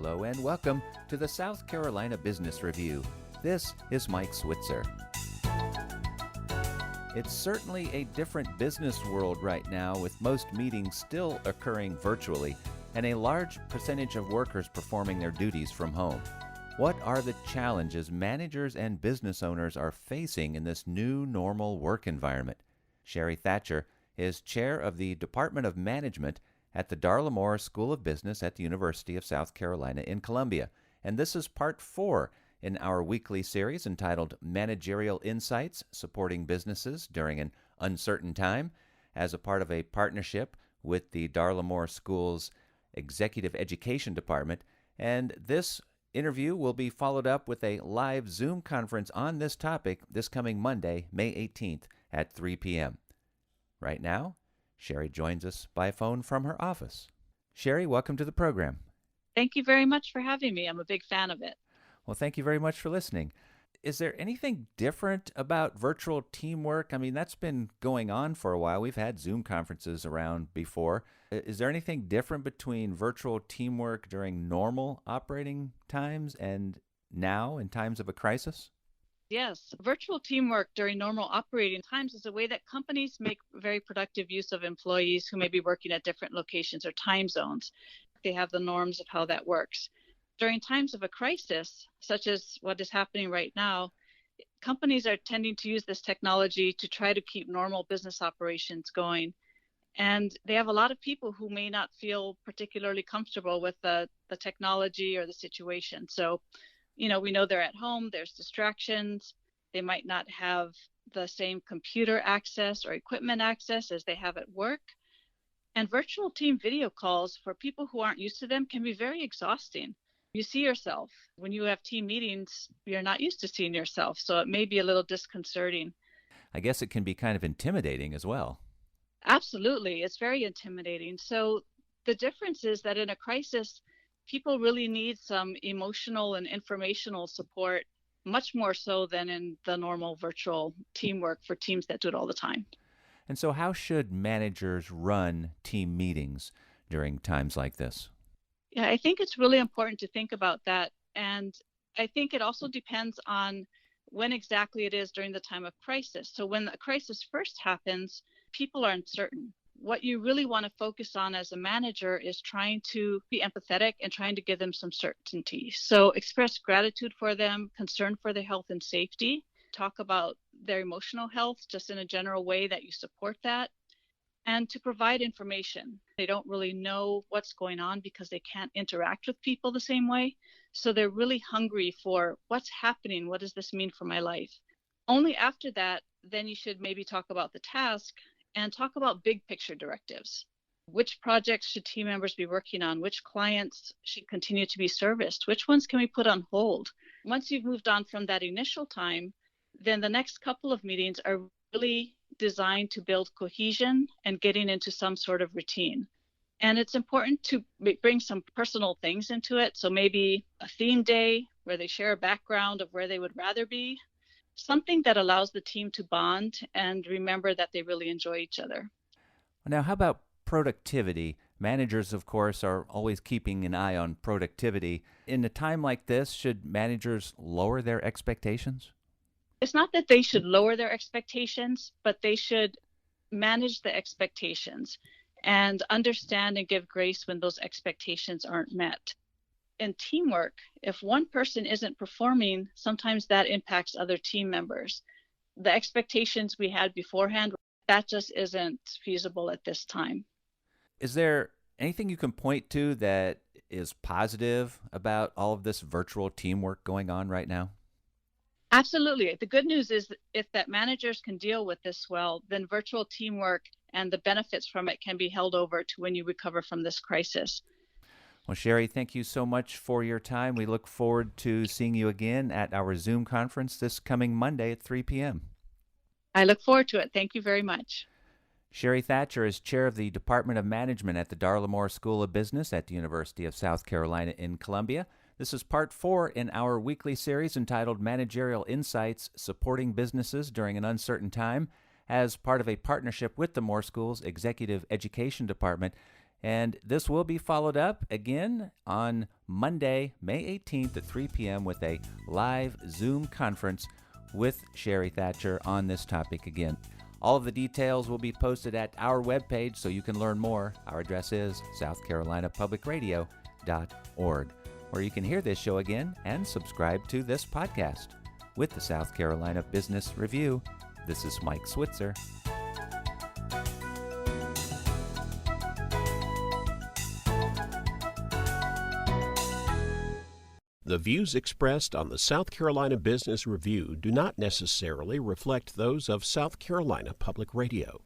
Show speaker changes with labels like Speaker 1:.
Speaker 1: Hello and welcome to the South Carolina Business Review. This is Mike Switzer. It's certainly a different business world right now, with most meetings still occurring virtually and a large percentage of workers performing their duties from home. What are the challenges managers and business owners are facing in this new normal work environment? Sherry Thatcher is chair of the Department of Management at the Darla Moore School of Business at the University of South Carolina in Columbia. And this is part 4 in our weekly series entitled Managerial Insights Supporting Businesses During an Uncertain Time, as a part of a partnership with the Darla Moore School's Executive Education Department. And this interview will be followed up with a live Zoom conference on this topic this coming Monday, May 18th at 3 p.m. Right now, Sherry joins us by phone from her office. Sherry, welcome to the program.
Speaker 2: Thank you very much for having me. I'm a big fan of it.
Speaker 1: Well, thank you very much for listening. Is there anything different about virtual teamwork? I mean, that's been going on for a while. We've had Zoom conferences around before. Is there anything different between virtual teamwork during normal operating times and now in times of a crisis?
Speaker 2: Yes, virtual teamwork during normal operating times is a way that companies make very productive use of employees who may be working at different locations or time zones. They have the norms of how that works. During times of a crisis, such as what is happening right now, companies are tending to use this technology to try to keep normal business operations going. And they have a lot of people who may not feel particularly comfortable with the technology or the situation. So, we know they're at home, there's distractions. They might not have the same computer access or equipment access as they have at work. And virtual team video calls for people who aren't used to them can be very exhausting. You see yourself. When you have team meetings, you're not used to seeing yourself, so it may be a little disconcerting.
Speaker 1: I guess it can be kind of intimidating as well.
Speaker 2: Absolutely. It's very intimidating. So the difference is that in a crisis, people really need some emotional and informational support, much more so than in the normal virtual teamwork for teams that do it all the time.
Speaker 1: And so how should managers run team meetings during times like this?
Speaker 2: Yeah, I think it's really important to think about that. And I think it also depends on when exactly it is during the time of crisis. So when a crisis first happens, people are uncertain. What you really want to focus on as a manager is trying to be empathetic and trying to give them some certainty. So express gratitude for them, concern for their health and safety, talk about their emotional health just in a general way that you support that, and to provide information. They don't really know what's going on because they can't interact with people the same way. So they're really hungry for what's happening. What does this mean for my life? Only after that, then you should maybe talk about the task and talk about big picture directives. Which projects should team members be working on? Which clients should continue to be serviced? Which ones can we put on hold? Once you've moved on from that initial time, then the next couple of meetings are really designed to build cohesion and getting into some sort of routine. And it's important to bring some personal things into it. So maybe a theme day where they share a background of where they would rather be, something that allows the team to bond and remember that they really enjoy each other.
Speaker 1: Now, how about productivity? Managers, of course, are always keeping an eye on productivity. In a time like this, should managers lower their expectations?
Speaker 2: It's not that they should lower their expectations, but they should manage the expectations and understand and give grace when those expectations aren't met. In teamwork, if one person isn't performing, sometimes that impacts other team members. The expectations we had beforehand, that just isn't feasible at this time.
Speaker 1: Is there anything you can point to that is positive about all of this virtual teamwork going on right now?
Speaker 2: Absolutely. The good news is that if that managers can deal with this well, then virtual teamwork and the benefits from it can be held over to when you recover from this crisis.
Speaker 1: Well, Sherry, thank you so much for your time. We look forward to seeing you again at our Zoom conference this coming Monday at 3 p.m.
Speaker 2: I look forward to it. Thank you very much.
Speaker 1: Sherry Thatcher is chair of the Department of Management at the Darla Moore School of Business at the University of South Carolina in Columbia. This is part 4 in our weekly series entitled Managerial Insights Supporting Businesses During an Uncertain Time, as part of a partnership with the Moore School's Executive Education Department. And this will be followed up again on Monday, May 18th at 3 p.m. with a live Zoom conference with Sherry Thatcher on this topic again. All of the details will be posted at our webpage so you can learn more. Our address is southcarolinapublicradio.org, where you can hear this show again and subscribe to this podcast. With the South Carolina Business Review, this is Mike Switzer.
Speaker 3: The views expressed on the South Carolina Business Review do not necessarily reflect those of South Carolina Public Radio.